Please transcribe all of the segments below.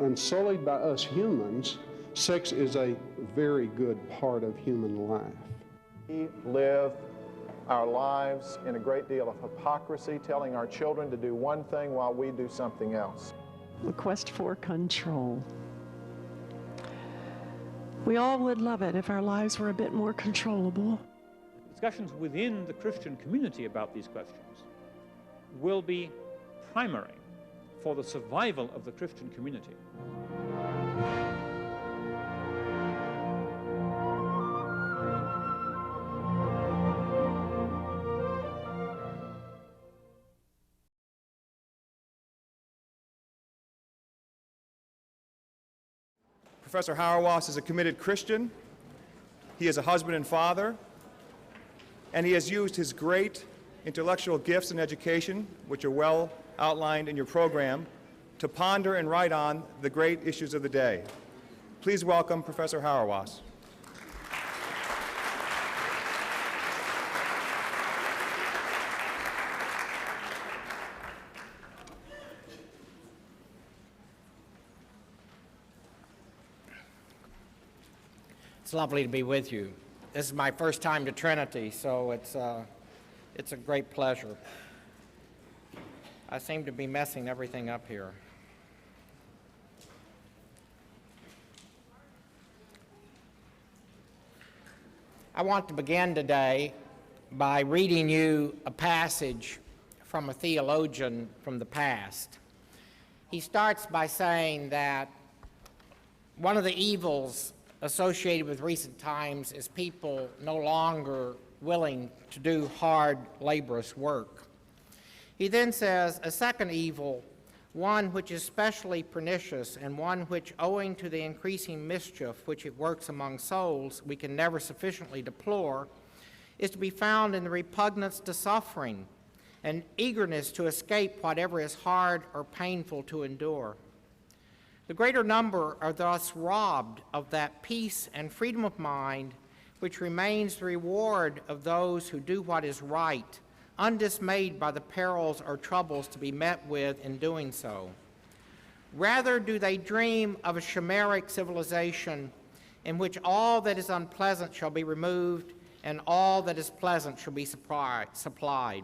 unsullied by us humans, sex is a very good part of human life. We live our lives in a great deal of hypocrisy, telling our children to do one thing while we do something else. The quest for control. We all would love it if our lives were a bit more controllable. Discussions within the Christian community about these questions will be primary for the survival of the Christian community. Professor Hauerwas is a committed Christian. He is a husband and father, and he has used his great intellectual gifts and education, which are well outlined in your program, to ponder and write on the great issues of the day. Please welcome Professor Hauerwas. It's lovely to be with you. This is my first time to Trinity, so it's a great pleasure. I seem to be messing everything up here. I want to begin today by reading you a passage from a theologian from the past. He starts by saying that one of the evils associated with recent times is people no longer willing to do hard, laborious work. He then says, a second evil, one which is especially pernicious and one which, owing to the increasing mischief which it works among souls, we can never sufficiently deplore, is to be found in the repugnance to suffering and eagerness to escape whatever is hard or painful to endure. The greater number are thus robbed of that peace and freedom of mind which remains the reward of those who do what is right, undismayed by the perils or troubles to be met with in doing so. Rather do they dream of a chimeric civilization in which all that is unpleasant shall be removed and all that is pleasant shall be supplied.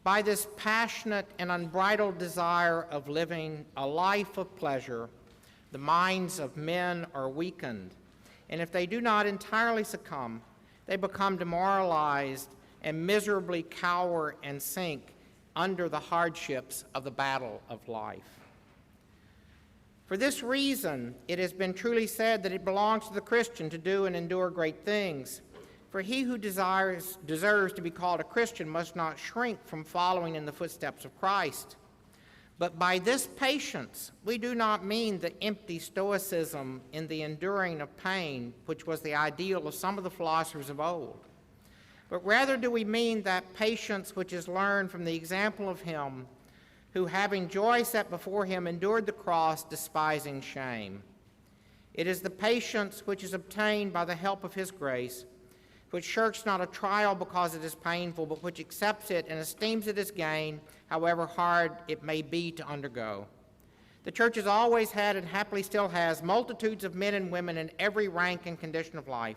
By this passionate and unbridled desire of living a life of pleasure, the minds of men are weakened, and if they do not entirely succumb, they become demoralized and miserably cower and sink under the hardships of the battle of life. For this reason, it has been truly said that it belongs to the Christian to do and endure great things. For he who deserves to be called a Christian must not shrink from following in the footsteps of Christ. But by this patience, we do not mean the empty stoicism in the enduring of pain, which was the ideal of some of the philosophers of old. But rather do we mean that patience which is learned from the example of him who, having joy set before him, endured the cross, despising shame. It is the patience which is obtained by the help of his grace, which shirks not a trial because it is painful, but which accepts it and esteems it as gain, however hard it may be to undergo. The Church has always had, and happily still has, multitudes of men and women in every rank and condition of life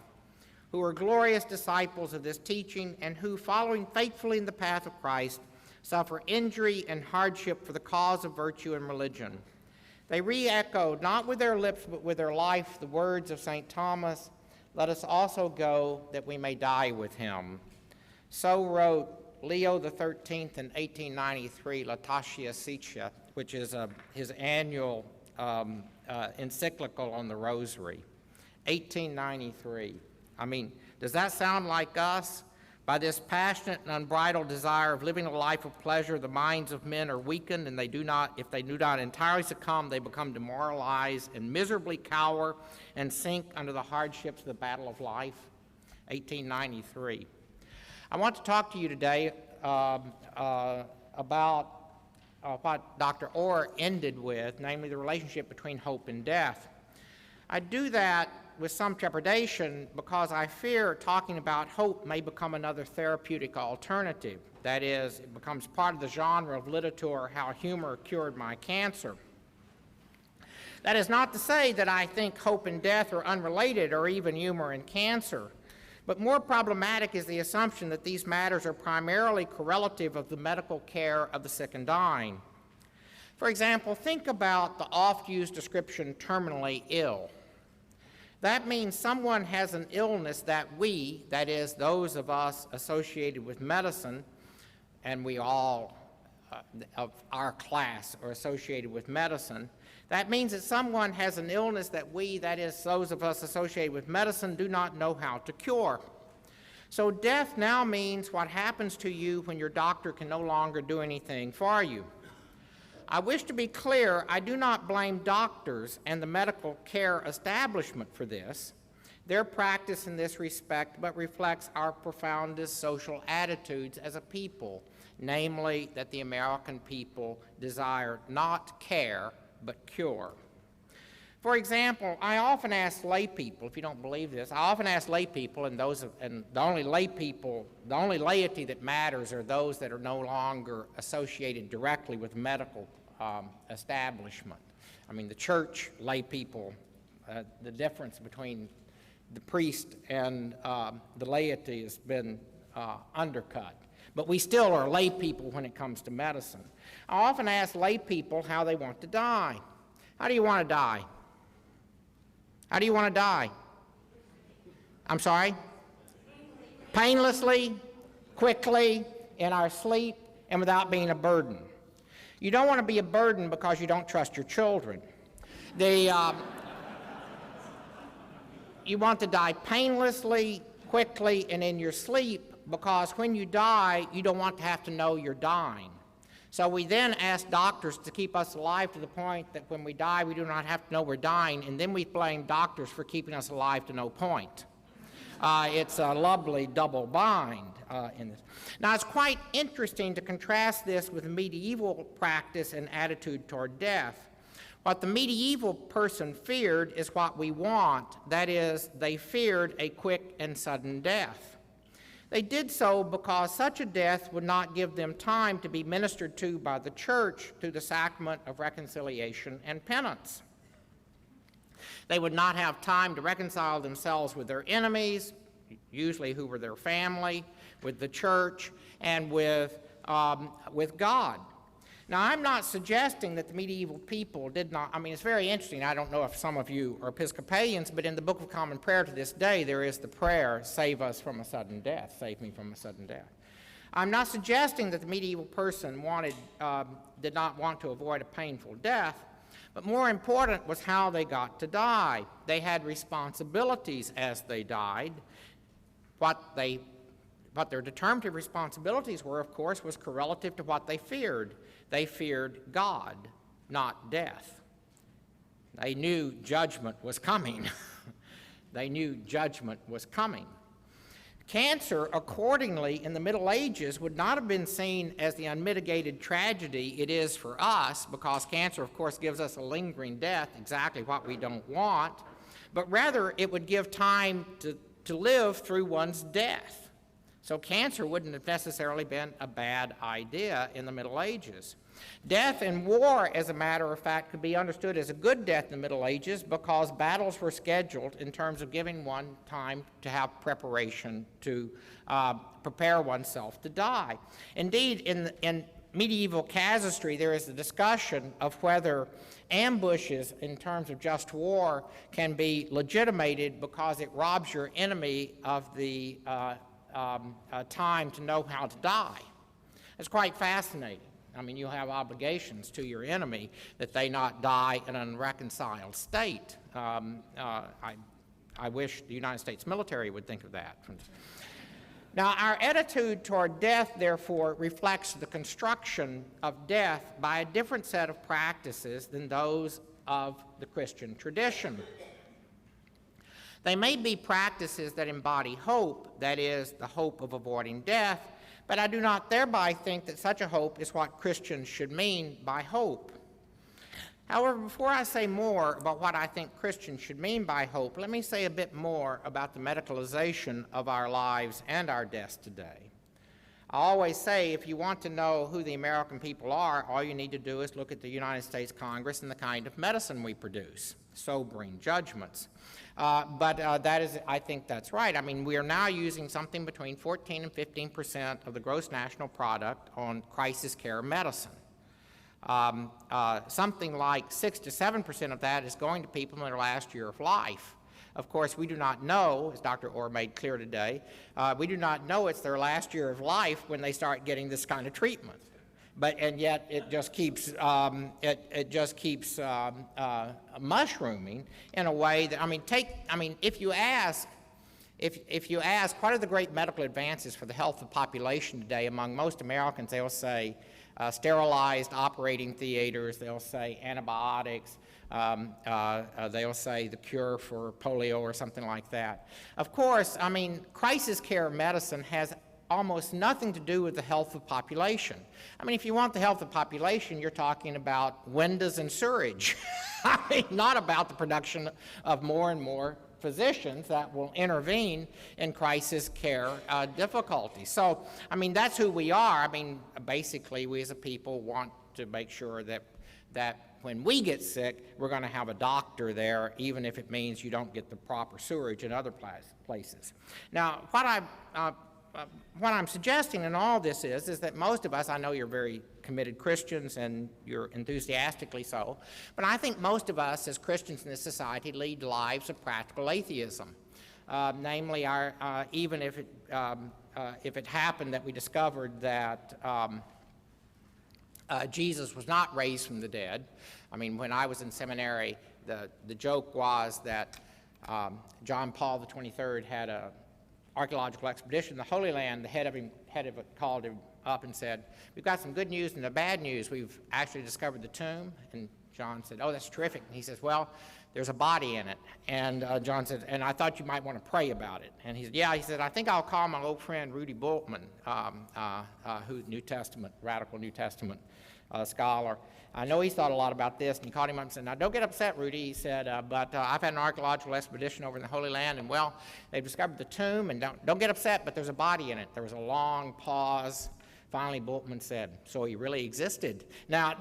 who are glorious disciples of this teaching and who, following faithfully in the path of Christ, suffer injury and hardship for the cause of virtue and religion. They re-echoed, not with their lips but with their life, the words of St. Thomas, "Let us also go that we may die with him." So wrote Leo XIII in 1893, Latatia Sitcha, which is his annual encyclical on the Rosary. 1893. I mean, does that sound like us? By this passionate and unbridled desire of living a life of pleasure, the minds of men are weakened, and if they do not entirely succumb, they become demoralized and miserably cower and sink under the hardships of the battle of life. 1893. I want to talk to you today about what Dr. Orr ended with, namely the relationship between hope and death. I do that with some trepidation because I fear talking about hope may become another therapeutic alternative. That is, it becomes part of the genre of literature, How Humor Cured My Cancer. That is not to say that I think hope and death are unrelated or even humor and cancer, but more problematic is the assumption that these matters are primarily correlative of the medical care of the sick and dying. For example, think about the oft-used description terminally ill. That means someone has an illness that we, that is, those of us associated with medicine, and we all of our class are associated with medicine, that means that someone has an illness that we, that is, those of us associated with medicine, do not know how to cure. So death now means what happens to you when your doctor can no longer do anything for you. I wish to be clear, I do not blame doctors and the medical care establishment for this. Their practice in this respect but reflects our profoundest social attitudes as a people, namely that the American people desire not care but cure. For example, I often ask lay people, if you don't believe this, I often ask lay people, and the only laity that matters are those that are no longer associated directly with medical establishment. I mean, the church lay people, the difference between the priest and the laity has been undercut. But we still are lay people when it comes to medicine. I often ask lay people how they want to die. How do you want to die? How do you want to die? I'm sorry? Painlessly, quickly, in our sleep, and without being a burden. You don't want to be a burden because you don't trust your children. You want to die painlessly, quickly, and in your sleep because when you die, you don't want to have to know you're dying. So we then ask doctors to keep us alive to the point that when we die, we do not have to know we're dying, and then we blame doctors for keeping us alive to no point. It's a lovely double bind in this. Now, it's quite interesting to contrast this with medieval practice and attitude toward death. What the medieval person feared is what we want. That is, they feared a quick and sudden death. They did so because such a death would not give them time to be ministered to by the church through the sacrament of reconciliation and penance. They would not have time to reconcile themselves with their enemies, usually who were their family, with the church, and with God. Now, I'm not suggesting that the medieval people did not, I mean, it's very interesting. I don't know if some of you are Episcopalians, but in the Book of Common Prayer to this day, there is the prayer, save us from a sudden death, save me from a sudden death. I'm not suggesting that the medieval person did not want to avoid a painful death, but more important was how they got to die. They had responsibilities as they died. What their determinative responsibilities were, of course, was correlative to what they feared. They feared God, not death. They knew judgment was coming. They knew judgment was coming. Cancer, accordingly, in the Middle Ages would not have been seen as the unmitigated tragedy it is for us, because cancer, of course, gives us a lingering death, exactly what we don't want, but rather it would give time to live through one's death. So cancer wouldn't have necessarily been a bad idea in the Middle Ages. Death in war, as a matter of fact, could be understood as a good death in the Middle Ages because battles were scheduled in terms of giving one time to have preparation to prepare oneself to die. Indeed, in medieval casuistry, there is a discussion of whether ambushes in terms of just war can be legitimated because it robs your enemy of the time to know how to die. It's quite fascinating. I mean, you have obligations to your enemy that they not die in an unreconciled state. I wish the United States military would think of that. Now, our attitude toward death, therefore, reflects the construction of death by a different set of practices than those of the Christian tradition. They may be practices that embody hope, that is, the hope of avoiding death, but I do not thereby think that such a hope is what Christians should mean by hope. However, before I say more about what I think Christians should mean by hope, let me say a bit more about the medicalization of our lives and our deaths today. I always say if you want to know who the American people are, all you need to do is look at the United States Congress and the kind of medicine we produce, sobering judgments. That is, I think that's right. I mean, we are now using something between 14 and 15% of the gross national product on crisis care medicine. Something like 6 to 7% of that is going to people in their last year of life. Of course, we do not know, as Dr. Orr made clear today, we do not know it's their last year of life when they start getting this kind of treatment. And yet it just keeps mushrooming in a way that, if you ask what are the great medical advances for the health of the population today, among most Americans, they'll say sterilized operating theaters, they'll say antibiotics, they'll say the cure for polio or something like that. Of course, crisis care medicine has almost nothing to do with the health of the population. If you want the health of the population, you're talking about windows and sewerage. Not about the production of more and more physicians that will intervene in crisis care difficulties. So, that's who we are. Basically, we as a people want to make sure that when we get sick, we're going to have a doctor there, even if it means you don't get the proper sewerage in other places. Now, what I'm suggesting in all this is that most of us, I know you're very committed Christians and you're enthusiastically so, but I think most of us as Christians in this society lead lives of practical atheism. Namely, even if it happened that we discovered that Jesus was not raised from the dead. When I was in seminary, the joke was that John Paul XXIII had a archaeological expedition in the Holy Land. The head of it called him up and said, "We've got some good news and the bad news. We've actually discovered the tomb." And John said, "Oh, that's terrific." And he says, "Well, there's a body in it." And John said, "And I thought you might want to pray about it." And he said, "Yeah." He said, "I think I'll call my old friend Rudy Bultmann, who's radical New Testament scholar. I know he's thought a lot about this." And he called him up and said, "Now, don't get upset, Rudy." He said, but I've had an archaeological expedition over in the Holy Land, and, well, they've discovered the tomb, and don't get upset, but there's a body in it." There was a long pause. Finally, Bultmann said, "So he really existed." Now,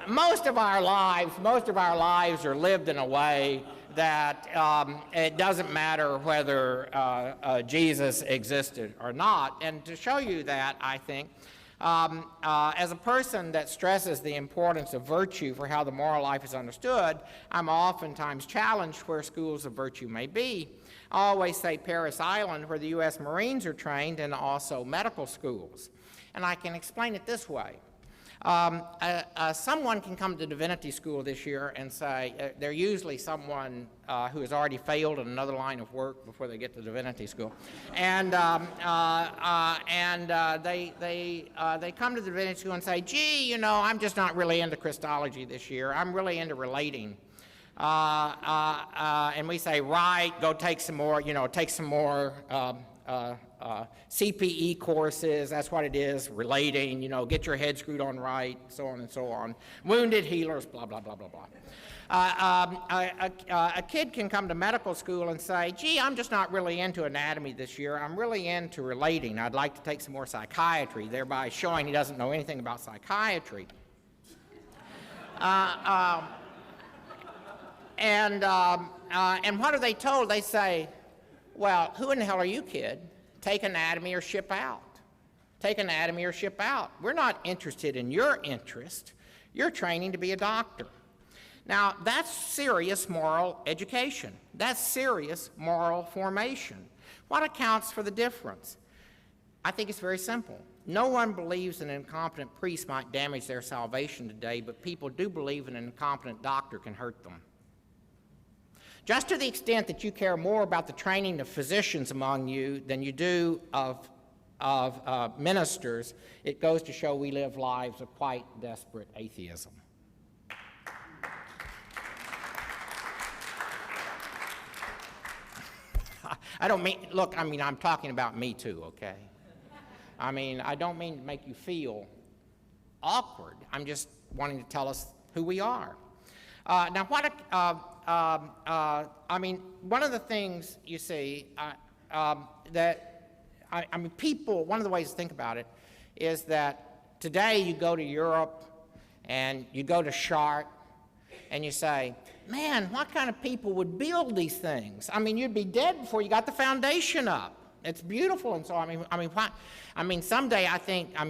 most of our lives are lived in a way that it doesn't matter whether Jesus existed or not. And to show you that, I think, as a person that stresses the importance of virtue for how the moral life is understood, I'm oftentimes challenged where schools of virtue may be. I always say Parris Island, where the U.S. Marines are trained, and also medical schools. And I can explain it this way. Someone can come to divinity school this year and say, they're usually someone who has already failed in another line of work before they get to divinity school, and they come to divinity school and say, "Gee, I'm just not really into Christology this year. I'm really into relating." And we say, "Right, go take some more, CPE courses, that's what it is, relating, get your head screwed on right, so on and so on. Wounded healers, blah, blah, blah, blah, blah." A kid can come to medical school and say, "Gee, I'm just not really into anatomy this year. I'm really into relating. I'd like to take some more psychiatry," thereby showing he doesn't know anything about psychiatry. And what are they told? They say, "Well, who in the hell are you, kid? Take anatomy or ship out. Take anatomy or ship out. We're not interested in your interest. You're training to be a doctor." Now, that's serious moral education. That's serious moral formation. What accounts for the difference? I think it's very simple. No one believes an incompetent priest might damage their salvation today, but people do believe an incompetent doctor can hurt them. Just to the extent that you care more about the training of physicians among you than you do of ministers, it goes to show we live lives of quite desperate atheism. I'm talking about me too, okay? I don't mean to make you feel awkward. I'm just wanting to tell us who we are. I mean, one of the things you see people, one of the ways to think about it is that today you go to Europe and you go to Chartres and you say, man, what kind of people would build these things? I mean, you'd be dead before you got the foundation up. It's beautiful, and so I mean, someday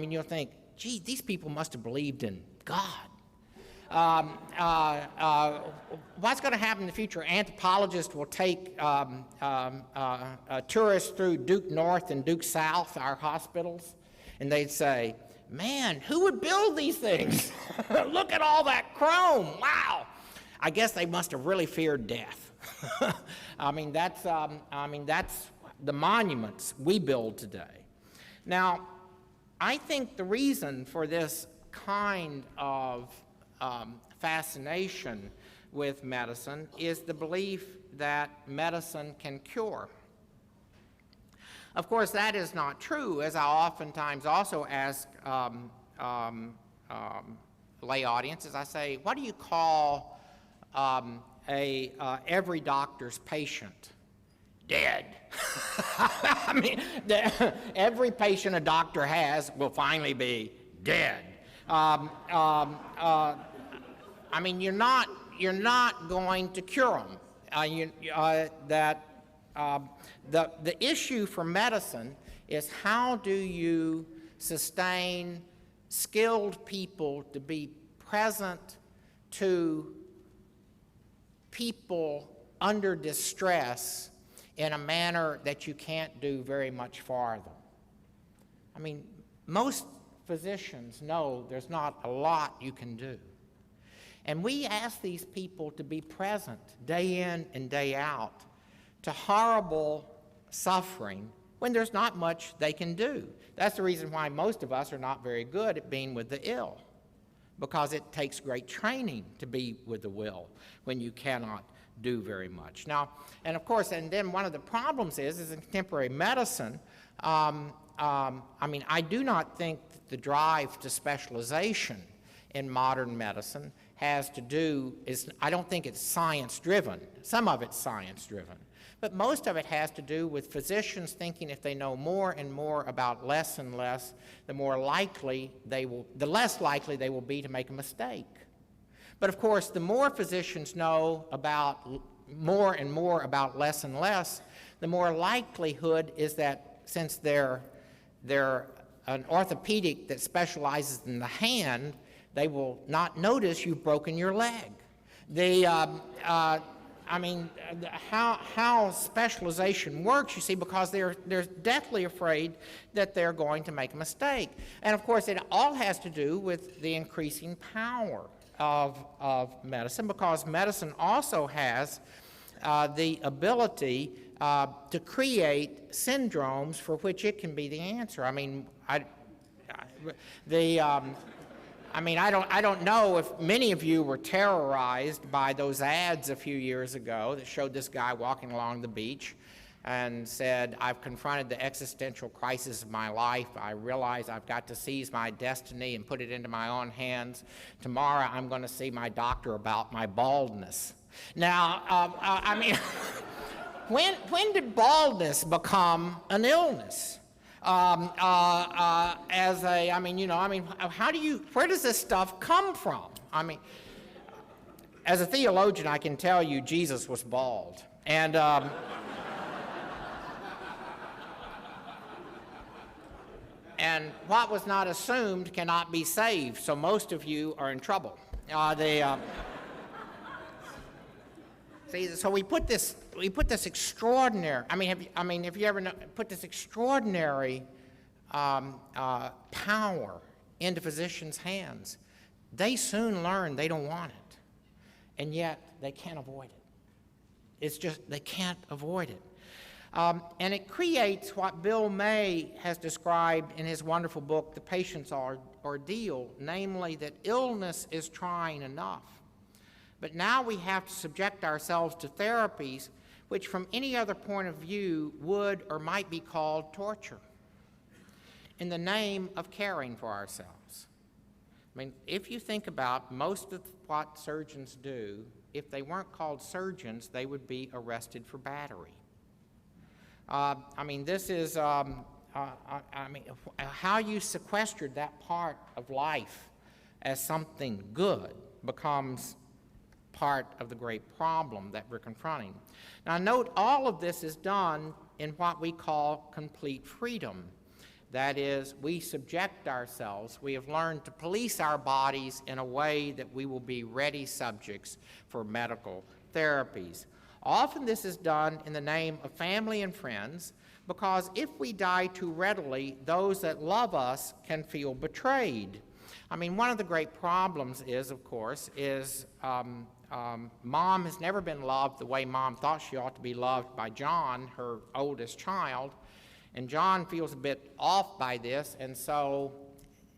you'll think, gee, these people must have believed in God. What's going to happen in the future? Anthropologists will take tourists through Duke North and Duke South, our hospitals, and they'd say, man, who would build these things? Look at all that chrome. Wow. I guess they must have really feared death. That's the monuments we build today. Now, I think the reason for this kind of fascination with medicine is the belief that medicine can cure. Of course, that is not true, as I oftentimes also ask lay audiences. I say, what do you call every doctor's patient? Dead. I mean, every patient a doctor has will finally be dead. I mean, you're not going to cure them. The issue for medicine is how do you sustain skilled people to be present to people under distress in a manner that you can't do very much farther. I mean, most physicians know there's not a lot you can do. And we ask these people to be present day in and day out to horrible suffering when there's not much they can do. That's the reason why most of us are not very good at being with the ill, because it takes great training to be with the ill when you cannot do very much. Now, and of course, and then one of the problems is in contemporary medicine, I do not think that the drive to specialization in modern medicine has to do, I don't think it's science-driven. Some of it's science-driven. But most of it has to do with physicians thinking if they know more and more about less and less, the less likely they will be to make a mistake. But of course, the more physicians know about more and more about less and less, the more likelihood is that since they're an orthopedic that specializes in the hand, they will not notice you've broken your leg. How specialization works, you see, because they're deathly afraid that they're going to make a mistake. And of course, it all has to do with the increasing power of medicine, because medicine also has the ability to create syndromes for which it can be the answer. I mean, I don't know if many of you were terrorized by those ads a few years ago that showed this guy walking along the beach and said, I've confronted the existential crisis of my life. I realize I've got to seize my destiny and put it into my own hands. Tomorrow I'm going to see my doctor about my baldness. Now, when did baldness become an illness? Where does this stuff come from? I mean, as a theologian, I can tell you Jesus was bald. And and what was not assumed cannot be saved, so most of you are in trouble. So we put this extraordinary. If you ever put this extraordinary power into physicians' hands, they soon learn they don't want it, and yet they can't avoid it. It's just they can't avoid it. And it creates what Bill May has described in his wonderful book, The Patient's Ordeal, namely that illness is trying enough. But now we have to subject ourselves to therapies which from any other point of view would or might be called torture in the name of caring for ourselves. I mean, if you think about most of what surgeons do if they weren't called surgeons, they would be arrested for battery. I mean, this is, how you sequestered that part of life as something good becomes part of the great problem that we're confronting. Now note, all of this is done in what we call complete freedom. That is, we subject ourselves, we have learned to police our bodies in a way that we will be ready subjects for medical therapies. Often this is done in the name of family and friends, because if we die too readily, those that love us can feel betrayed. I mean, one of the great problems is, of course, Mom has never been loved the way Mom thought she ought to be loved by John, her oldest child, and John feels a bit off by this, and so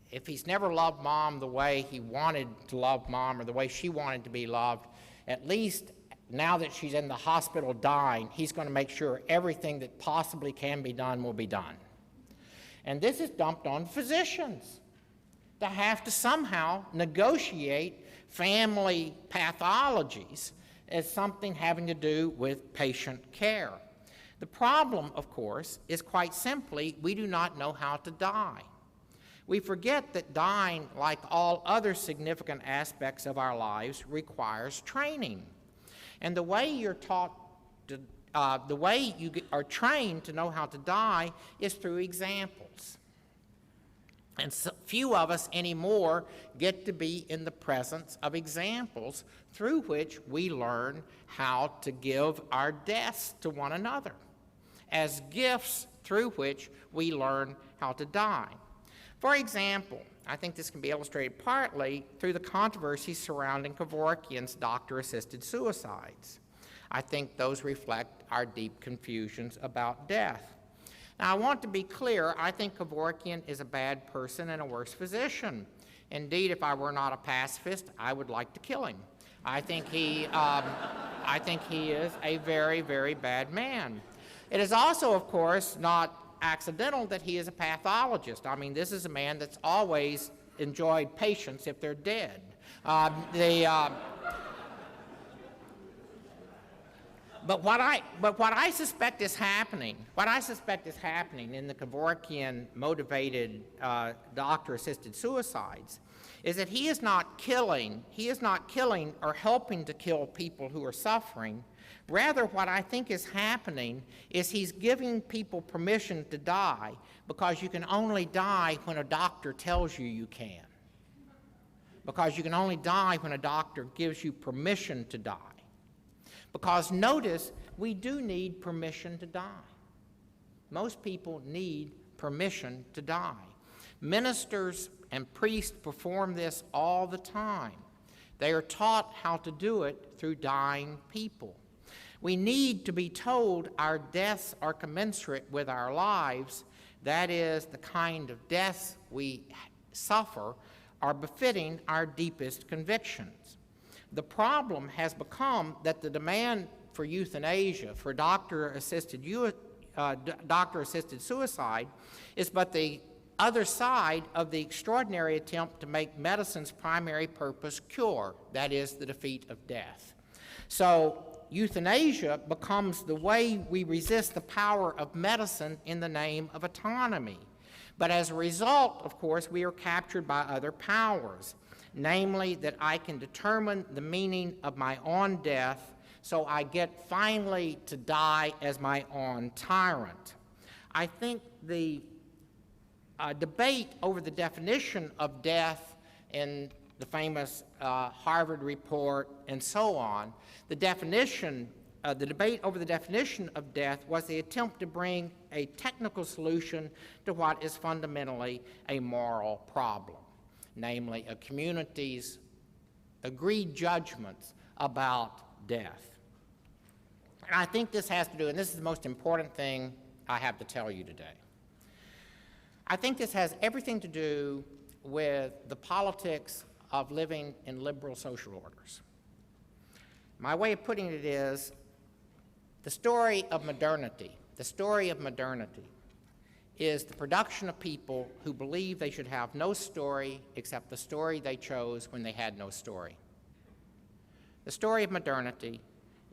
if he's never loved Mom the way he wanted to love Mom or the way she wanted to be loved, at least now that she's in the hospital dying, he's going to make sure everything that possibly can be done will be done. And this is dumped on physicians to have to somehow negotiate family pathologies as something having to do with patient care. The problem, of course, is quite simply we do not know how to die. We forget that dying, like all other significant aspects of our lives, requires training. And the way you're taught to, the way you are trained to know how to die is through examples. And so few of us anymore get to be in the presence of examples through which we learn how to give our deaths to one another, as gifts through which we learn how to die. For example, I think this can be illustrated partly through the controversy surrounding Kevorkian's doctor-assisted suicides. I think those reflect our deep confusions about death. Now, I want to be clear, I think Kevorkian is a bad person and a worse physician. Indeed, if I were not a pacifist, I would like to kill him. I think he is a very, very bad man. It is also, of course, not accidental that he is a pathologist. I mean, this is a man that's always enjoyed patients if they're dead. But what I suspect is happening in the Kevorkian-motivated doctor-assisted suicides is that he is not killing or helping to kill people who are suffering. Rather, what I think is happening is he's giving people permission to die because you can only die when a doctor tells you you can. Because you can only die when a doctor gives you permission to die. Because notice, we do need permission to die. Most people need permission to die. Ministers and priests perform this all the time. They are taught how to do it through dying people. We need to be told our deaths are commensurate with our lives. That is, the kind of deaths we suffer are befitting our deepest convictions. The problem has become that the demand for euthanasia, for doctor-assisted suicide, is but the other side of the extraordinary attempt to make medicine's primary purpose cure, that is, the defeat of death. So euthanasia becomes the way we resist the power of medicine in the name of autonomy. But as a result, of course, we are captured by other powers, namely that I can determine the meaning of my own death, so I get finally to die as my own tyrant. I think the debate over the definition of death in the famous Harvard report and so on, the debate over the definition of death was the attempt to bring a technical solution to what is fundamentally a moral problem, namely a community's agreed judgments about death. And I think this has to do, and this is the most important thing I have to tell you today. I think this has everything to do with the politics of living in liberal social orders. My way of putting it is, the story of modernity is the production of people who believe they should have no story except the story they chose when they had no story. The story of modernity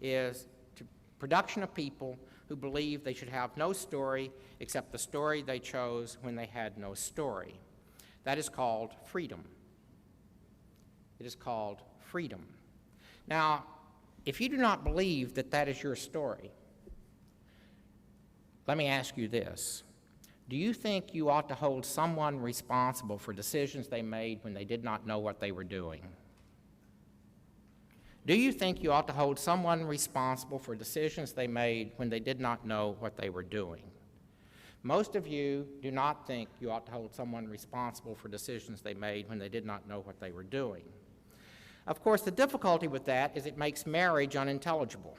is the production of people who believe they should have no story except the story they chose when they had no story. That is called freedom. It is called freedom. Now, if you do not believe that that is your story, let me ask you this. Do you think you ought to hold someone responsible for decisions they made when they did not know what they were doing? Do you think you ought to hold someone responsible for decisions they made when they did not know what they were doing? Most of you do not think you ought to hold someone responsible for decisions they made when they did not know what they were doing. Of course, the difficulty with that is it makes marriage unintelligible.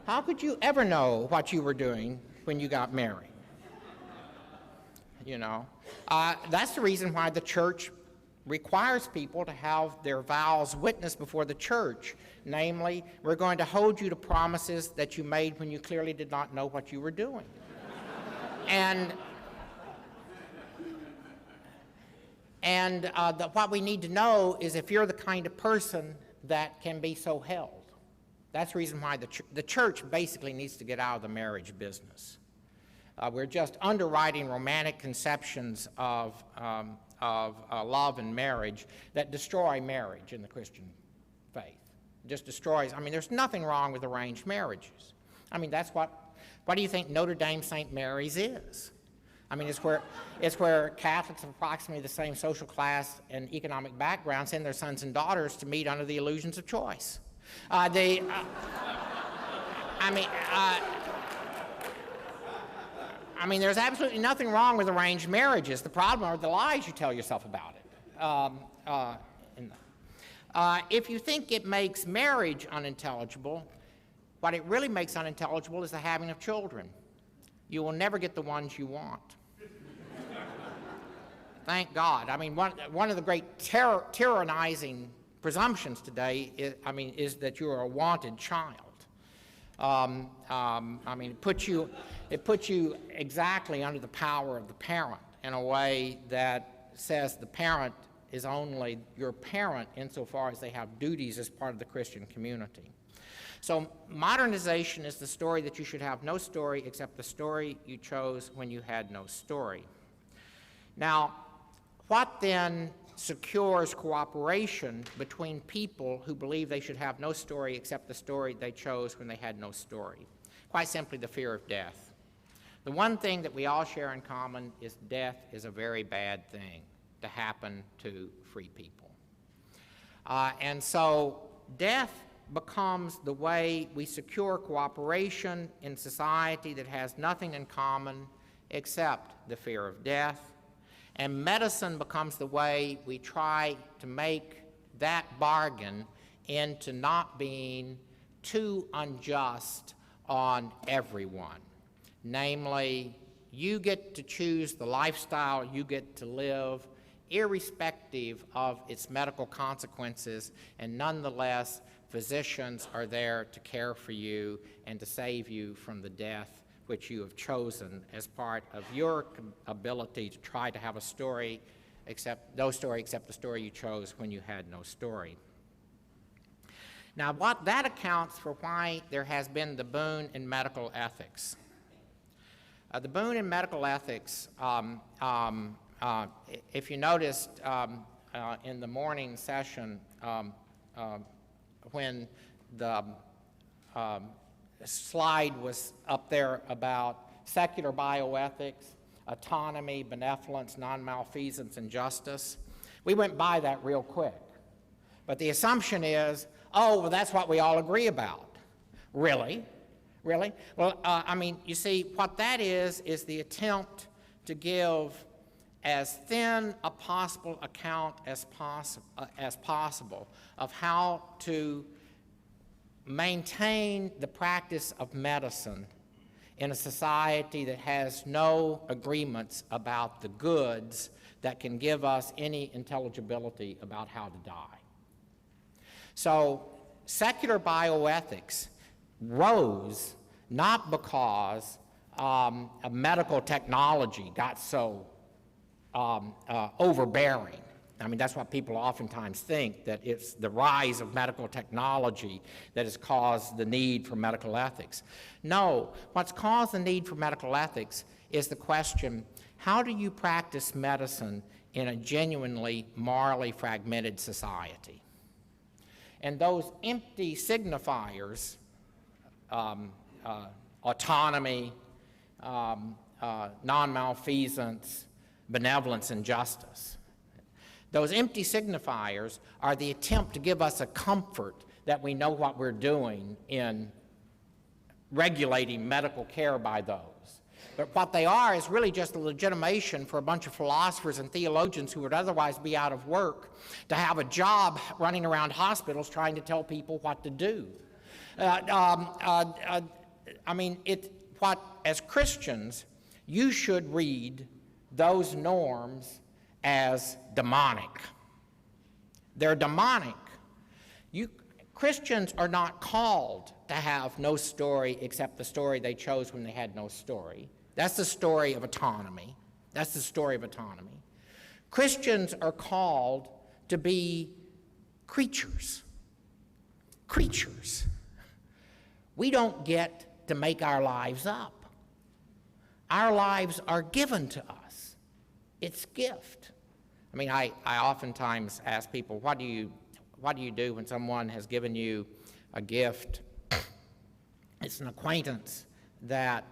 How could you ever know what you were doing when you got married? You know, that's the reason why the church requires people to have their vows witnessed before the church. Namely, we're going to hold you to promises that you made when you clearly did not know what you were doing. What we need to know is if you're the kind of person that can be so held. That's the reason why the church basically needs to get out of the marriage business. We're just underwriting romantic conceptions of love and marriage that destroy marriage in the Christian faith. It just destroys. I mean, there's nothing wrong with arranged marriages. I mean, that's what do you think Notre Dame St. Mary's is? I mean, it's where Catholics of approximately the same social class and economic background send their sons and daughters to meet under the illusions of choice. I mean, there's absolutely nothing wrong with arranged marriages. The problem are the lies you tell yourself about it. If you think it makes marriage unintelligible, what it really makes unintelligible is the having of children. You will never get the ones you want. Thank God. I mean, one of the great tyrannizing presumptions today is that you are a wanted child. I mean, it puts you exactly under the power of the parent in a way that says the parent is only your parent insofar as they have duties as part of the Christian community. So modernization is the story that you should have no story except the story you chose when you had no story. Now, what then secures cooperation between people who believe they should have no story except the story they chose when they had no story? Quite simply, the fear of death. The one thing that we all share in common is death is a very bad thing to happen to free people. And so death becomes the way we secure cooperation in society that has nothing in common except the fear of death. And medicine becomes the way we try to make that bargain into not being too unjust on everyone. Namely, you get to choose the lifestyle you get to live, irrespective of its medical consequences, and nonetheless, physicians are there to care for you and to save you from the death which you have chosen as part of your ability to try to have a story, except the story you chose when you had no story. Now, that accounts for why there has been the boon in medical ethics. The boon in medical ethics, if you noticed in the morning session when the slide was up there about secular bioethics, autonomy, benevolence, non-malfeasance, and justice, we went by that real quick. But the assumption is, oh, well, that's what we all agree about. Really? Really? Well, I mean, you see, what that is the attempt to give as thin a possible account as possible of how to maintain the practice of medicine in a society that has no agreements about the goods that can give us any intelligibility about how to die. So secular bioethics rose not because medical technology got so overbearing I mean, that's what people oftentimes think, that it's the rise of medical technology that has caused the need for medical ethics. No, what's caused the need for medical ethics is the question, how do you practice medicine in a genuinely morally fragmented society? And those empty signifiers, autonomy, non-malfeasance, benevolence, and justice, those empty signifiers are the attempt to give us a comfort that we know what we're doing in regulating medical care by those. But what they are is really just a legitimation for a bunch of philosophers and theologians who would otherwise be out of work to have a job running around hospitals trying to tell people what to do. I mean, as Christians, you should read those norms as demonic. They're demonic. Christians are not called to have no story except the story they chose when they had no story. That's the story of autonomy. That's the story of autonomy. Christians are called to be creatures. Creatures. We don't get to make our lives up. Our lives are given to us. It's gift. I mean, I oftentimes ask people, what do you do when someone has given you a gift? It's an acquaintance that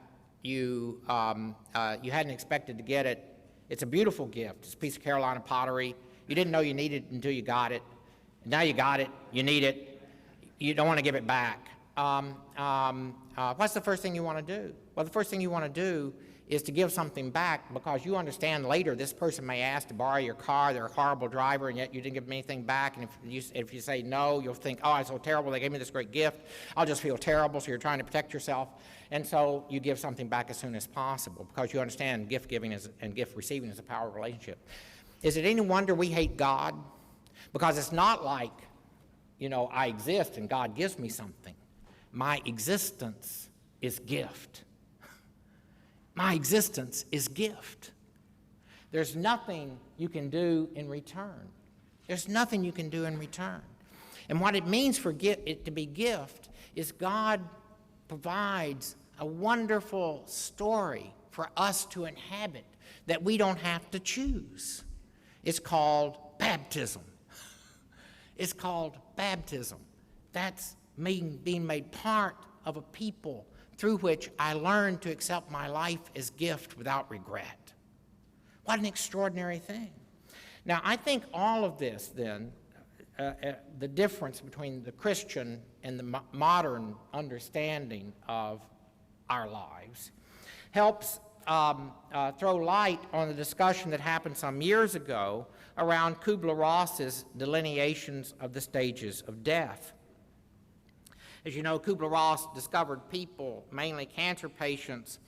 you hadn't expected to get it. It's a beautiful gift. It's a piece of Carolina pottery. You didn't know you needed it until you got it. Now you got it. You need it. You don't want to give it back. What's the first thing you want to do? Well, the first thing you want to do is to give something back, because you understand later this person may ask to borrow your car, they're a horrible driver, and yet you didn't give them anything back, and if you say no, you'll think, oh, I'm so terrible, they gave me this great gift, I'll just feel terrible, so you're trying to protect yourself, and so you give something back as soon as possible, because you understand gift giving and gift receiving is a powerful relationship. Is it any wonder we hate God? Because it's not like, I exist and God gives me something. My existence is gift. My existence is gift. There's nothing you can do in return. There's nothing you can do in return. And what it means for it to be gift is God provides a wonderful story for us to inhabit that we don't have to choose. It's called baptism. It's called baptism. That's being made part of a people through which I learned to accept my life as gift without regret. What an extraordinary thing. Now, I think all of this, then, the difference between the Christian and the modern understanding of our lives, helps throw light on the discussion that happened some years ago around Kubler-Ross's delineations of the stages of death. As you know, Kubler-Ross discovered people, mainly cancer patients,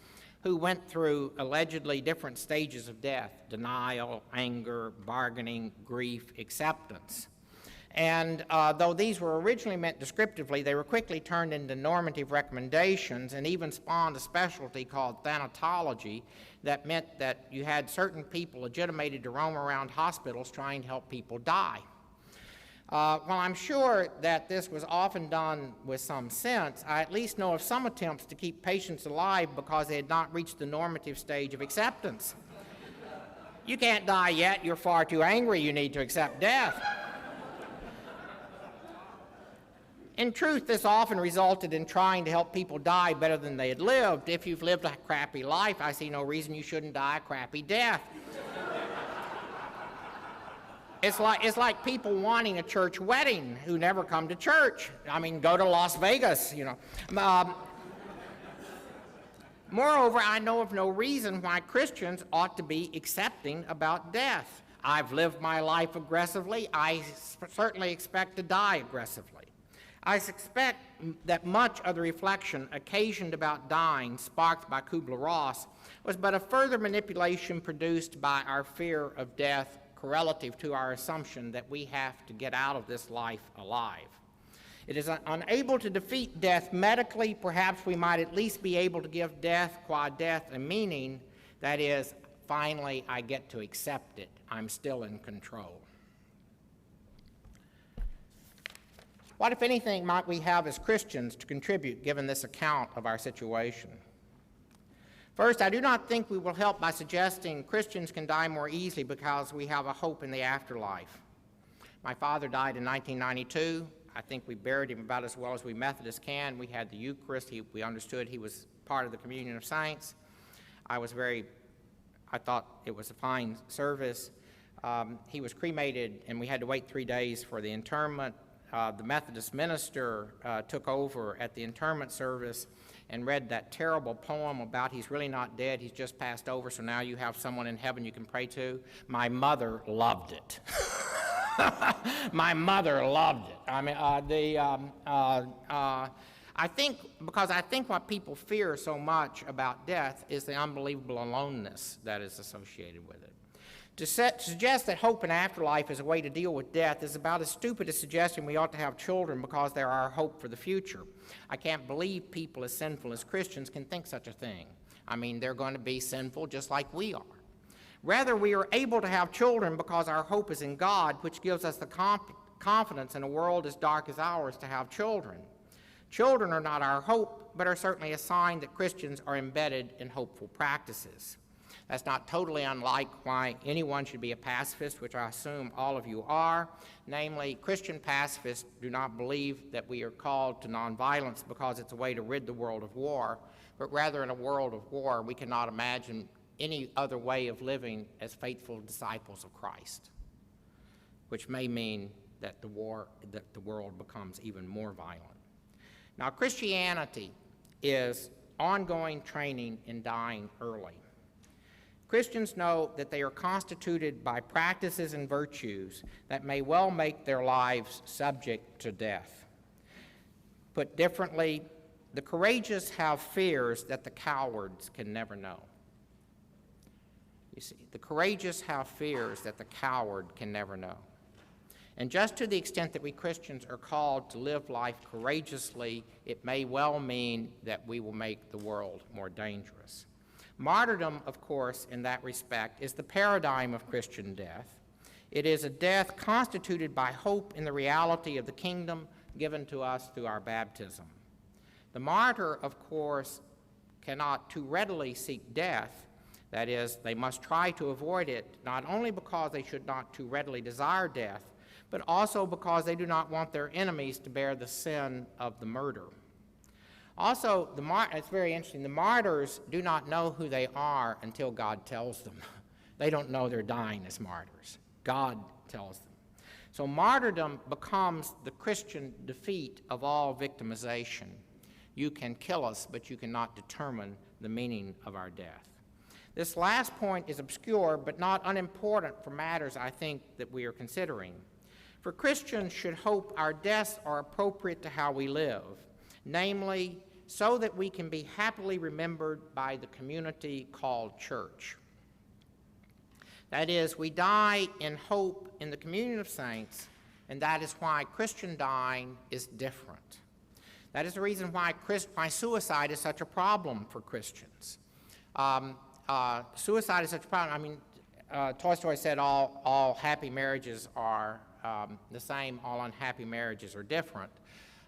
who went through allegedly different stages of death: denial, anger, bargaining, grief, acceptance. And though these were originally meant descriptively, they were quickly turned into normative recommendations and even spawned a specialty called thanatology that meant that you had certain people legitimated to roam around hospitals trying to help people die. While I'm sure that this was often done with some sense, I at least know of some attempts to keep patients alive because they had not reached the normative stage of acceptance. You can't die yet, you're far too angry, you need to accept death. In truth, this often resulted in trying to help people die better than they had lived. If you've lived a crappy life, I see no reason you shouldn't die a crappy death. It's like people wanting a church wedding who never come to church. I mean, go to Las Vegas, Moreover, I know of no reason why Christians ought to be accepting about death. I've lived my life aggressively. I certainly expect to die aggressively. I suspect that much of the reflection occasioned about dying, sparked by Kubler-Ross, was but a further manipulation produced by our fear of death relative to our assumption that we have to get out of this life alive. It is unable to defeat death medically. Perhaps we might at least be able to give death qua death a meaning, that is, finally I get to accept it. I'm still in control. What, if anything, might we have as Christians to contribute given this account of our situation? First, I do not think we will help by suggesting Christians can die more easily because we have a hope in the afterlife. My father died in 1992. I think we buried him about as well as we Methodists can. We had the Eucharist. We understood he was part of the communion of saints. I thought it was a fine service. He was cremated, and we had to wait 3 days for the interment. The Methodist minister took over at the interment service and read that terrible poem about he's really not dead, he's just passed over, so now you have someone in heaven you can pray to. My mother loved it. My mother loved it. I mean, I think what people fear so much about death is the unbelievable aloneness that is associated with it. To suggest that hope in afterlife is a way to deal with death is about as stupid as suggesting we ought to have children because they're our hope for the future. I can't believe people as sinful as Christians can think such a thing. I mean, they're going to be sinful just like we are. Rather, we are able to have children because our hope is in God, which gives us the confidence in a world as dark as ours to have children. Children are not our hope, but are certainly a sign that Christians are embedded in hopeful practices. That's not totally unlike why anyone should be a pacifist, which I assume all of you are. Namely, Christian pacifists do not believe that we are called to nonviolence because it's a way to rid the world of war, but rather in a world of war, we cannot imagine any other way of living as faithful disciples of Christ, which may mean that the world becomes even more violent. Now, Christianity is ongoing training in dying early. Christians know that they are constituted by practices and virtues that may well make their lives subject to death. Put differently, the courageous have fears that the cowards can never know. You see, the courageous have fears that the coward can never know. And just to the extent that we Christians are called to live life courageously, it may well mean that we will make the world more dangerous. Martyrdom, of course, in that respect, is the paradigm of Christian death. It is a death constituted by hope in the reality of the kingdom given to us through our baptism. The martyr, of course, cannot too readily seek death. That is, they must try to avoid it, not only because they should not too readily desire death, but also because they do not want their enemies to bear the sin of the murder. Also, it's very interesting, the martyrs do not know who they are until God tells them. They don't know they're dying as martyrs. God tells them. So martyrdom becomes the Christian defeat of all victimization. You can kill us, but you cannot determine the meaning of our death. This last point is obscure, but not unimportant for matters I think that we are considering. For Christians should hope our deaths are appropriate to how we live, namely, so that we can be happily remembered by the community called church. That is, we die in hope in the communion of saints, and that is why Christian dying is different. That is the reason why suicide is such a problem for Christians. Suicide is such a problem. I mean, Tolstoy said all happy marriages are the same, all unhappy marriages are different.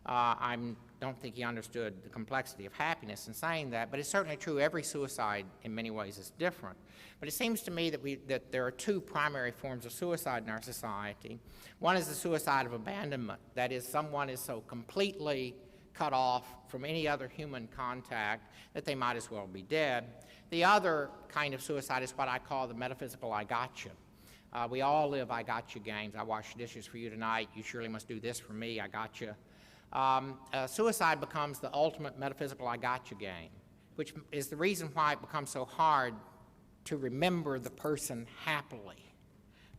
I don't think he understood the complexity of happiness in saying that, but it's certainly true every suicide in many ways is different. But it seems to me that there are two primary forms of suicide in our society. One is the suicide of abandonment. That is, someone is so completely cut off from any other human contact that they might as well be dead. The other kind of suicide is what I call the metaphysical I gotcha. We all live I gotcha games. I wash dishes for you tonight. You surely must do this for me. I gotcha. Suicide becomes the ultimate metaphysical I gotcha game, which is the reason why it becomes so hard to remember the person happily,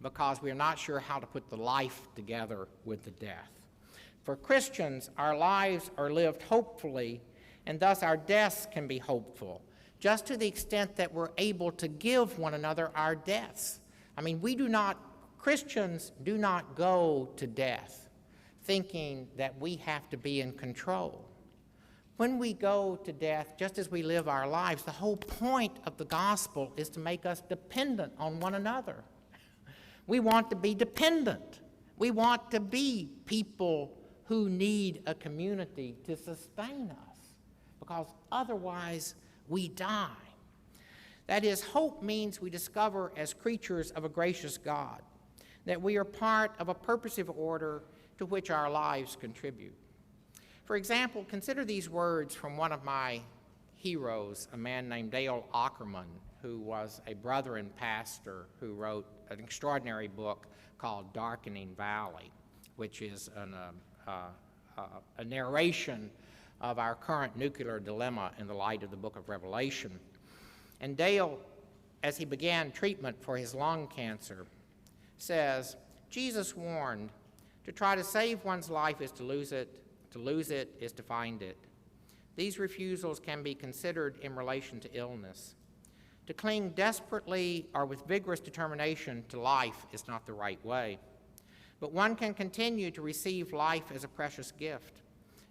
because we are not sure how to put the life together with the death. For Christians, our lives are lived hopefully, and thus our deaths can be hopeful, just to the extent that we're able to give one another our deaths. I mean, Christians do not go to death thinking that we have to be in control. When we go to death, just as we live our lives, the whole point of the gospel is to make us dependent on one another. We want to be dependent. We want to be people who need a community to sustain us, because otherwise we die. That is, hope means we discover as creatures of a gracious God that we are part of a purposive order to which our lives contribute. For example, consider these words from one of my heroes, a man named Dale Ackerman, who was a Brethren pastor who wrote an extraordinary book called Darkening Valley, which is a narration of our current nuclear dilemma in the light of the book of Revelation. And Dale, as he began treatment for his lung cancer, says, Jesus warned, to try to save one's life is to lose it is to find it. These refusals can be considered in relation to illness. To cling desperately or with vigorous determination to life is not the right way. But one can continue to receive life as a precious gift,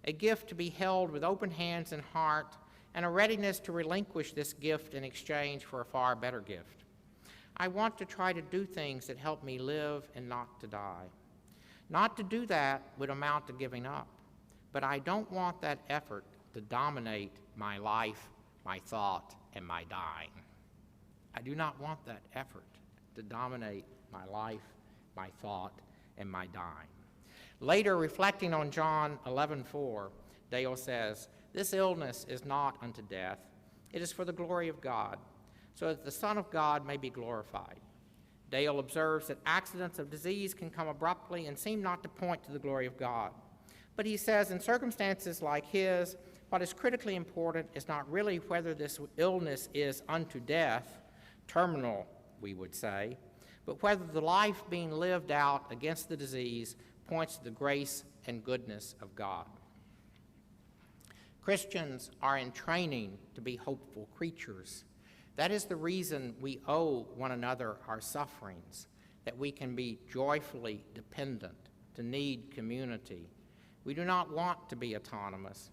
a gift to be held with open hands and heart, and a readiness to relinquish this gift in exchange for a far better gift. I want to try to do things that help me live and not to die. Not to do that would amount to giving up, but I don't want that effort to dominate my life, my thought, and my dying. I do not want that effort to dominate my life, my thought, and my dying. Later, reflecting on John 11:4, Dale says, this illness is not unto death. It is for the glory of God, so that the Son of God may be glorified. Dale observes that accidents of disease can come abruptly and seem not to point to the glory of God. But he says in circumstances like his, what is critically important is not really whether this illness is unto death, terminal, we would say, but whether the life being lived out against the disease points to the grace and goodness of God. Christians are in training to be hopeful creatures. That is the reason we owe one another our sufferings, that we can be joyfully dependent, to need community. We do not want to be autonomous.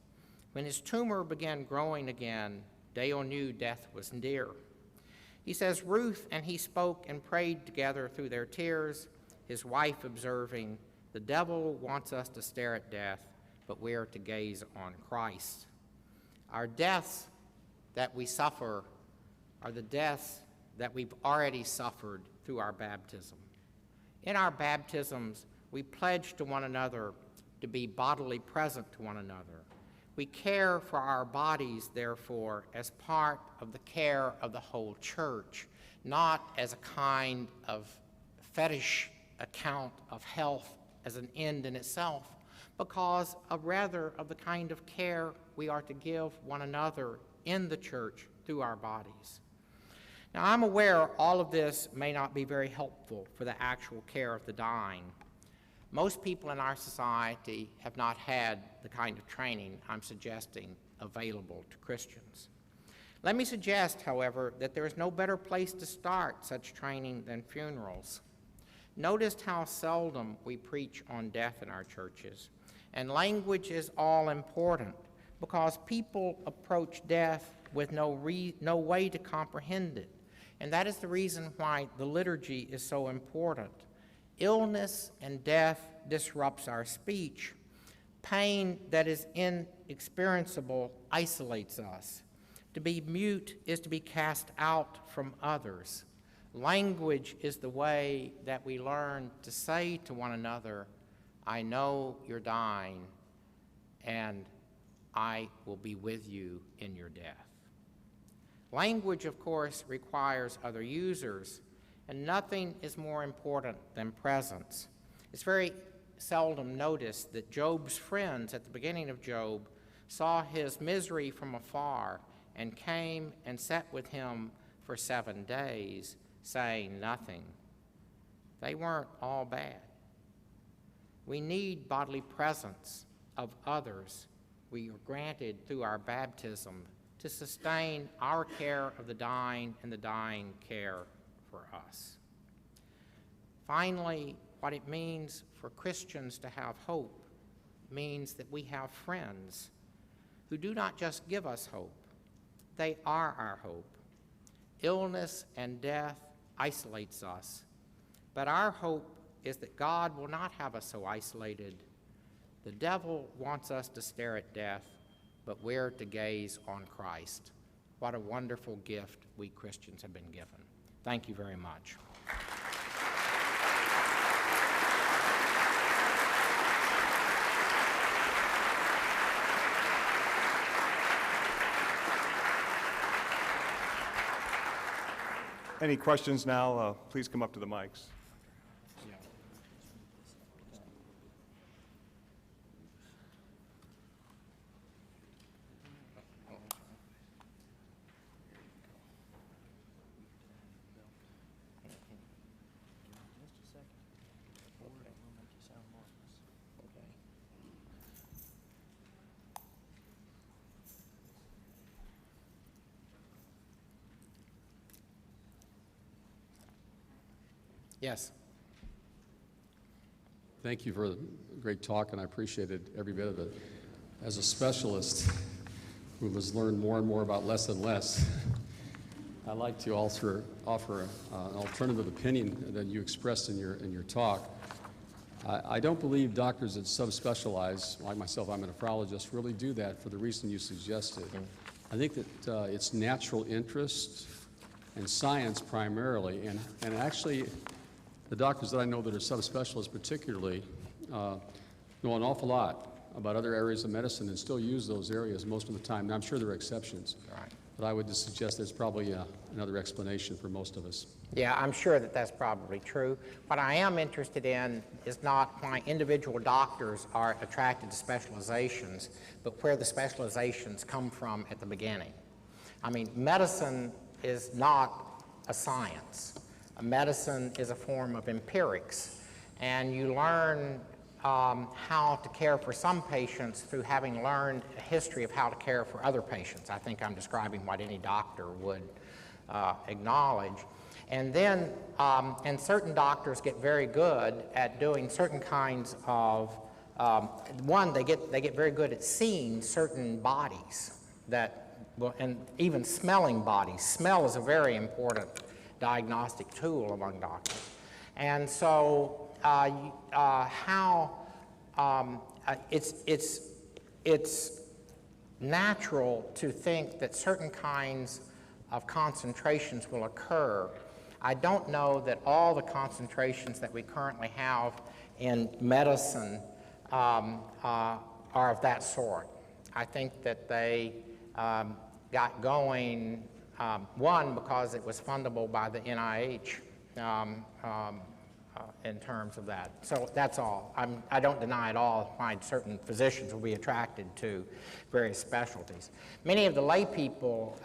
When his tumor began growing again, Dale knew death was near. He says Ruth and he spoke and prayed together through their tears, his wife observing, the devil wants us to stare at death, but we are to gaze on Christ. Our deaths that we suffer are the deaths that we've already suffered through our baptism. In our baptisms, we pledge to one another to be bodily present to one another. We care for our bodies, therefore, as part of the care of the whole church, not as a kind of fetish account of health as an end in itself, because rather of the kind of care we are to give one another in the church through our bodies. Now, I'm aware all of this may not be very helpful for the actual care of the dying. Most people in our society have not had the kind of training I'm suggesting available to Christians. Let me suggest, however, that there is no better place to start such training than funerals. Notice how seldom we preach on death in our churches, and language is all important because people approach death with no way to comprehend it, and that is the reason why the liturgy is so important. Illness and death disrupts our speech. Pain that is inexperienceable isolates us. To be mute is to be cast out from others. Language is the way that we learn to say to one another, I know you're dying, and I will be with you in your death. Language, of course, requires other users, and nothing is more important than presence. It's very seldom noticed that Job's friends at the beginning of Job saw his misery from afar and came and sat with him for 7 days, saying nothing. They weren't all bad. We need bodily presence of others we are granted through our baptism to sustain our care of the dying and the dying care for us. Finally, what it means for Christians to have hope means that we have friends who do not just give us hope, they are our hope. Illness and death isolates us, but our hope is that God will not have us so isolated, The devil wants us to stare at death, but we're to gaze on Christ. What a wonderful gift we Christians have been given. Thank you very much. Any questions now? Please come up to the mics. Yes. Thank you for a great talk, and I appreciated every bit of it. As a specialist who has learned more and more about less and less, I'd like to also offer an alternative opinion that you expressed in your talk. I don't believe doctors that subspecialize, like myself, I'm a nephrologist, really do that for the reason you suggested. I think that it's natural interest and science primarily, and actually the doctors that I know that are subspecialists particularly know an awful lot about other areas of medicine and still use those areas most of the time. And I'm sure there are exceptions, Right. but I would just suggest there's probably another explanation for most of us. Yeah, I'm sure that that's probably true. What I am interested in is not why individual doctors are attracted to specializations, but where the specializations come from at the beginning. I mean, medicine is not a science. Medicine is a form of empirics, and you learn how to care for some patients through having learned a history of how to care for other patients. I think I'm describing what any doctor would acknowledge. And then, and certain doctors get very good at doing certain kinds of, one, they get very good at seeing certain bodies that, well, and even smelling bodies. Smell is a very important diagnostic tool among doctors. And so it's natural to think that certain kinds of concentrations will occur. I don't know that all the concentrations that we currently have in medicine are of that sort. I think that they got going, one, because it was fundable by the NIH in terms of that. So that's all. I don't deny at all why certain physicians will be attracted to various specialties. Many of the lay people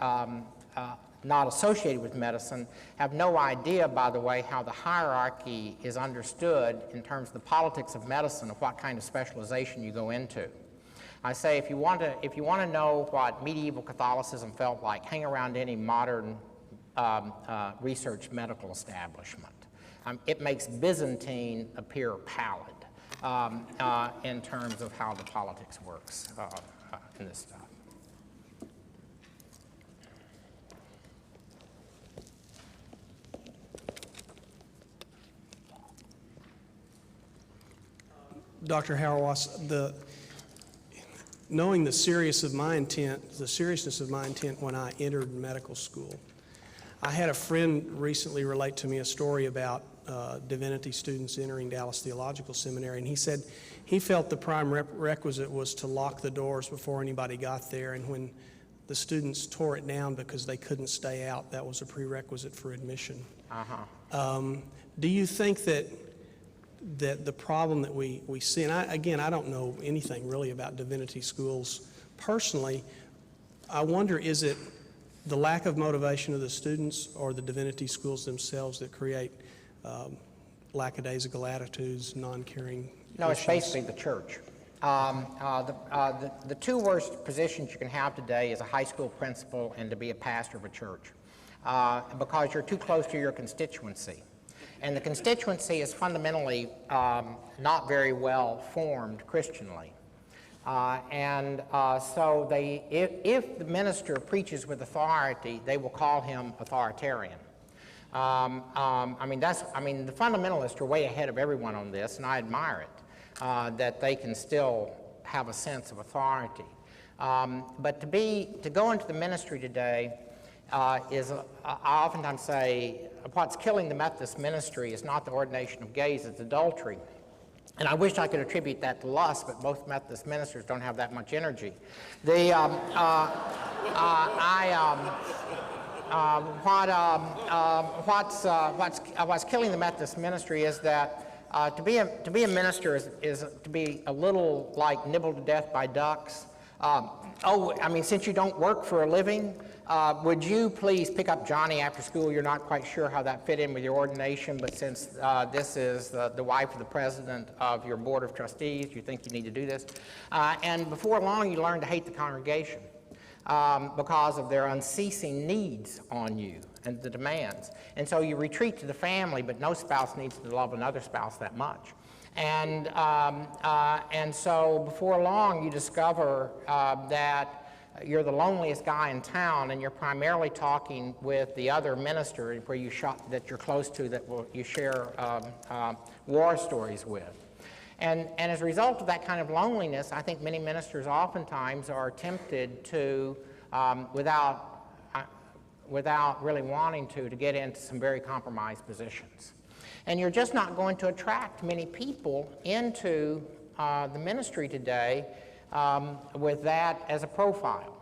not associated with medicine have no idea, by the way, how the hierarchy is understood in terms of the politics of medicine, of what kind of specialization you go into. I say, if you want to know what medieval Catholicism felt like, hang around any modern research medical establishment. It makes Byzantine appear pallid in terms of how the politics works in this stuff. Dr. Hauerwas, knowing the seriousness of my intent when I entered medical school, I had a friend recently relate to me a story about divinity students entering Dallas Theological Seminary, and he said he felt the prime requisite was to lock the doors before anybody got there, and when the students tore it down because they couldn't stay out, that was a prerequisite for admission. Do you think that the problem that we see, and I don't know anything really about divinity schools personally, I wonder, is it the lack of motivation of the students or the divinity schools themselves that create lackadaisical attitudes, non-caring No, it's issues? basically the church. The two worst positions you can have today is a high school principal and to be a pastor of a church, because you're too close to your constituency. And the constituency is fundamentally not very well formed Christianly. So if the minister preaches with authority, they will call him authoritarian. The fundamentalists are way ahead of everyone on this, and I admire it. that they can still have a sense of authority. But to go into the ministry today I oftentimes say what's killing the Methodist ministry is not the ordination of gays, it's adultery. And I wish I could attribute that to lust, but most Methodist ministers don't have that much energy. What's killing the Methodist ministry is that to be a minister is to be a little like nibbled to death by ducks. Since you don't work for a living, would you please pick up Johnny after school? You're not quite sure how that fit in with your ordination, but since this is the wife of the president of your board of trustees, you think you need to do this. And before long, you learn to hate the congregation because of their unceasing needs on you and the demands. And so you retreat to the family, but no spouse needs to love another spouse that much. And so before long, you discover that you're the loneliest guy in town, and you're primarily talking with the other minister where that you're close to, that you share war stories with. And as a result of that kind of loneliness, I think many ministers oftentimes are tempted to, without really wanting to get into some very compromised positions. And you're just not going to attract many people into the ministry today with that as a profile.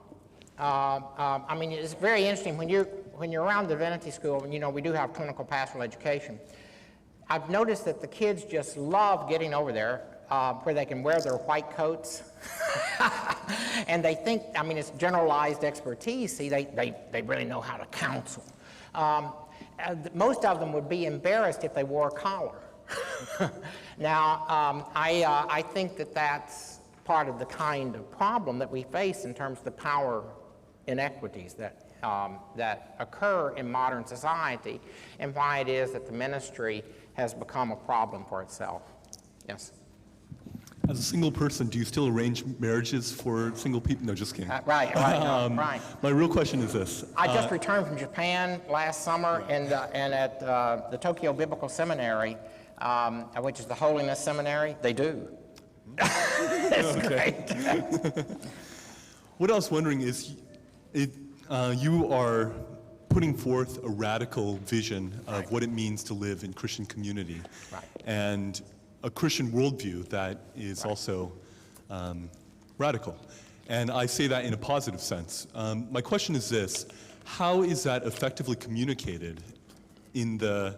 It's very interesting when you're around divinity school, and we do have clinical pastoral education. I've noticed that the kids just love getting over there where they can wear their white coats. And they think, it's generalized expertise. See, they really know how to counsel. Most of them would be embarrassed if they wore a collar. Now, I think that that's part of the kind of problem that we face in terms of the power inequities that occur in modern society, and why it is that the ministry has become a problem for itself. Yes? As a single person, do you still arrange marriages for single people? No, just kidding. Right. My real question is this. I just returned from Japan last summer, and at the Tokyo Biblical Seminary, which is the Holiness Seminary, they do. It's great. What I was wondering is, you are putting forth a radical vision of what it means to live in Christian community, and a Christian worldview that is also radical. And I say that in a positive sense. My question is this: how is that effectively communicated in the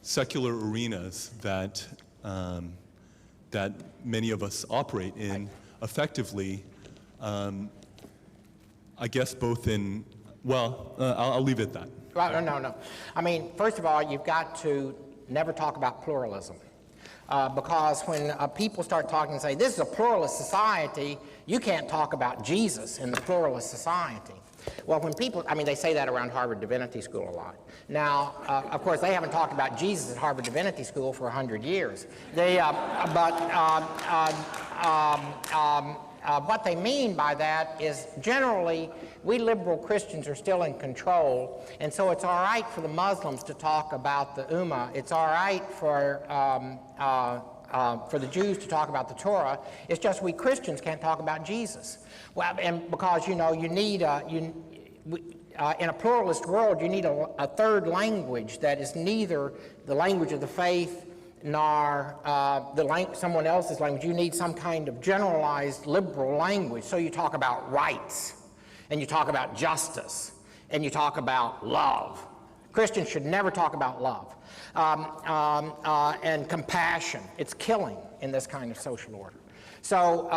secular arenas that that many of us operate in effectively? I guess both in, I'll leave it at that. Right, no. First of all, you've got to never talk about pluralism. Because when people start talking and say, this is a pluralist society, you can't talk about Jesus in the pluralist society. Well, when people, they say that around Harvard Divinity School a lot. Now, of course, they haven't talked about Jesus at Harvard Divinity School for 100 years. What they mean by that is generally we liberal Christians are still in control, and so it's all right for the Muslims to talk about the Ummah. It's all right for the Jews to talk about the Torah. It's just we Christians can't talk about Jesus. Well, and because you need in a pluralist world, you need a third language that is neither the language of the faith nor someone else's language. You need some kind of generalized liberal language. So you talk about rights, and you talk about justice, and you talk about love. Christians should never talk about love. And compassion. It's killing in this kind of social order. So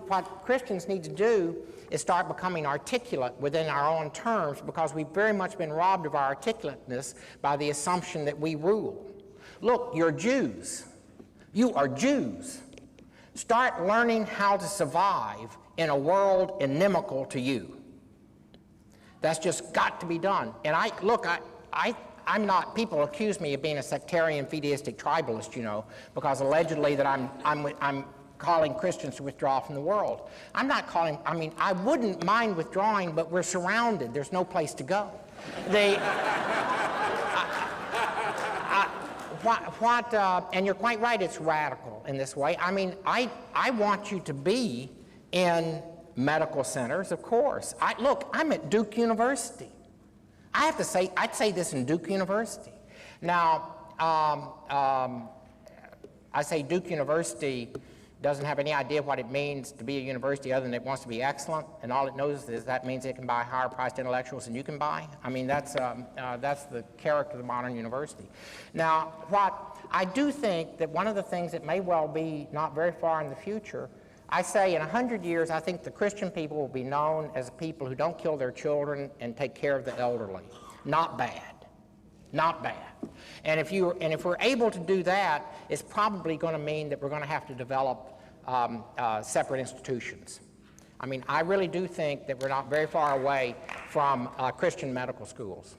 what Christians need to do is start becoming articulate within our own terms, because we've very much been robbed of our articulateness by the assumption that we rule. Look, you're Jews. You are Jews. Start learning how to survive in a world inimical to you. That's just got to be done. And I'm not, people accuse me of being a sectarian, fideistic tribalist, because allegedly that I'm calling Christians to withdraw from the world. I'm not calling, I wouldn't mind withdrawing, but we're surrounded. There's no place to go. And you're quite right, it's radical. in this way. I mean, I want you to be in medical centers, of course. Look, I'm at Duke University. I have to say, I'd say this in Duke University. Now, I say Duke University doesn't have any idea what it means to be a university other than it wants to be excellent, and all it knows is that means it can buy higher priced intellectuals than you can buy. I mean, that's the character of the modern university. Now, what I do think that one of the things that may well be not very far in the future, I say in 100 years, I think the Christian people will be known as people who don't kill their children and take care of the elderly. Not bad. Not bad. And if we're able to do that, it's probably going to mean that we're going to have to develop separate institutions. I mean, I really do think that we're not very far away from Christian medical schools.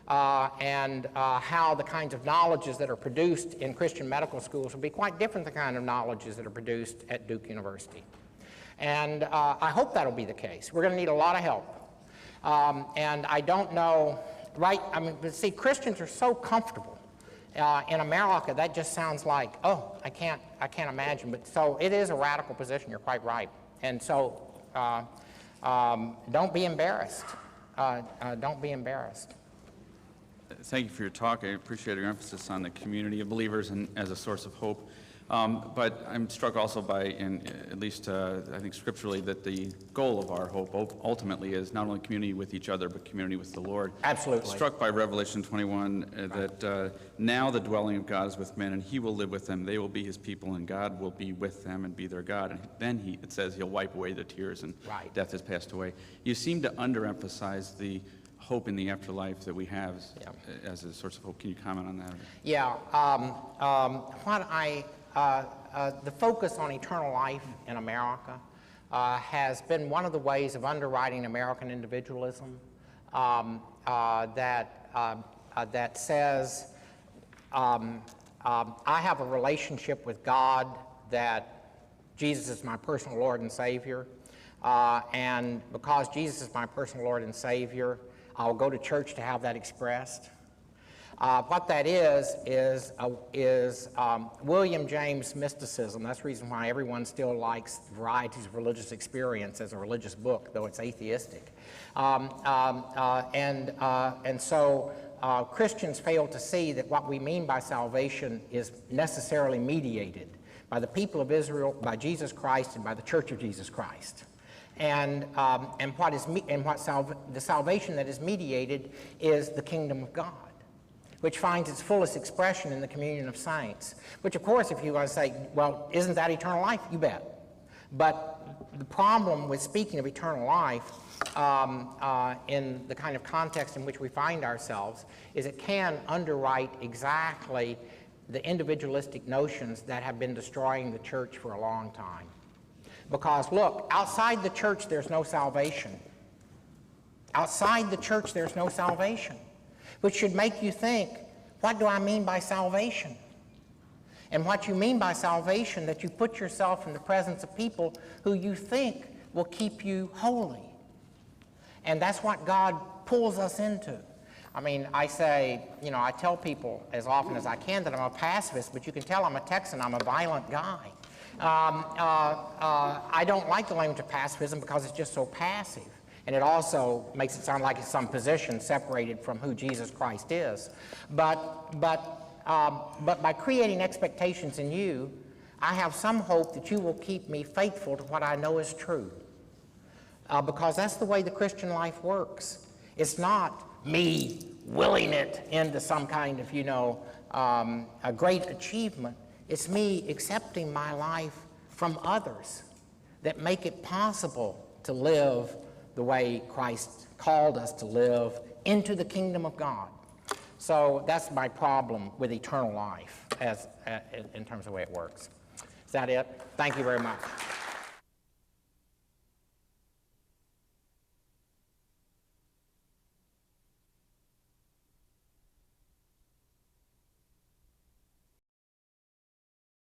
And how the kinds of knowledges that are produced in Christian medical schools will be quite different than the kind of knowledges that are produced at Duke University. And I hope that'll be the case. We're going to need a lot of help. And I don't know, right, I mean, but see, Christians are so comfortable in America, that just sounds like, oh, I can't imagine. But so it is a radical position, you're quite right. And so don't be embarrassed. Don't be embarrassed. Thank you for your talk. I appreciate your emphasis on the community of believers and as a source of hope. But I'm struck also by, at least I think scripturally, that the goal of our hope ultimately is not only community with each other, but community with the Lord. Absolutely. Struck by Revelation 21 that now the dwelling of God is with men, and he will live with them. They will be his people, and God will be with them and be their God. And then it says he'll wipe away the tears, and death has passed away. You seem to underemphasize the hope in the afterlife that we have as a source of hope. Can you comment on that? Yeah. The focus on eternal life in America has been one of the ways of underwriting American individualism that says, I have a relationship with God, that Jesus is my personal Lord and Savior, and because Jesus is my personal Lord and Savior, I'll go to church to have that expressed. What that is William James mysticism. That's the reason why everyone still likes Varieties of Religious Experience as a religious book, though it's atheistic. And so Christians fail to see that what we mean by salvation is necessarily mediated by the people of Israel, by Jesus Christ, and by the Church of Jesus Christ. And the salvation that is mediated is the kingdom of God, which finds its fullest expression in the communion of saints. Which, of course, if you want to say, well, isn't that eternal life? You bet. But the problem with speaking of eternal life in the kind of context in which we find ourselves is it can underwrite exactly the individualistic notions that have been destroying the church for a long time. Because, look, outside the church, there's no salvation. Outside the church, there's no salvation. Which should make you think, what do I mean by salvation? And what you mean by salvation, that you put yourself in the presence of people who you think will keep you holy. And that's what God pulls us into. I mean, I say, you know, I tell people as often as I can that I'm a pacifist, but you can tell I'm a Texan, I'm a violent guy. I don't like the language of pacifism because it's just so passive. And it also makes it sound like it's some position separated from who Jesus Christ is. But by creating expectations in you, I have some hope that you will keep me faithful to what I know is true. Because that's the way the Christian life works. It's not me willing it into some kind of, you know, a great achievement. It's me accepting my life from others that make it possible to live the way Christ called us to live into the kingdom of God. So that's my problem with eternal life in terms of the way it works. Is that it? Thank you very much.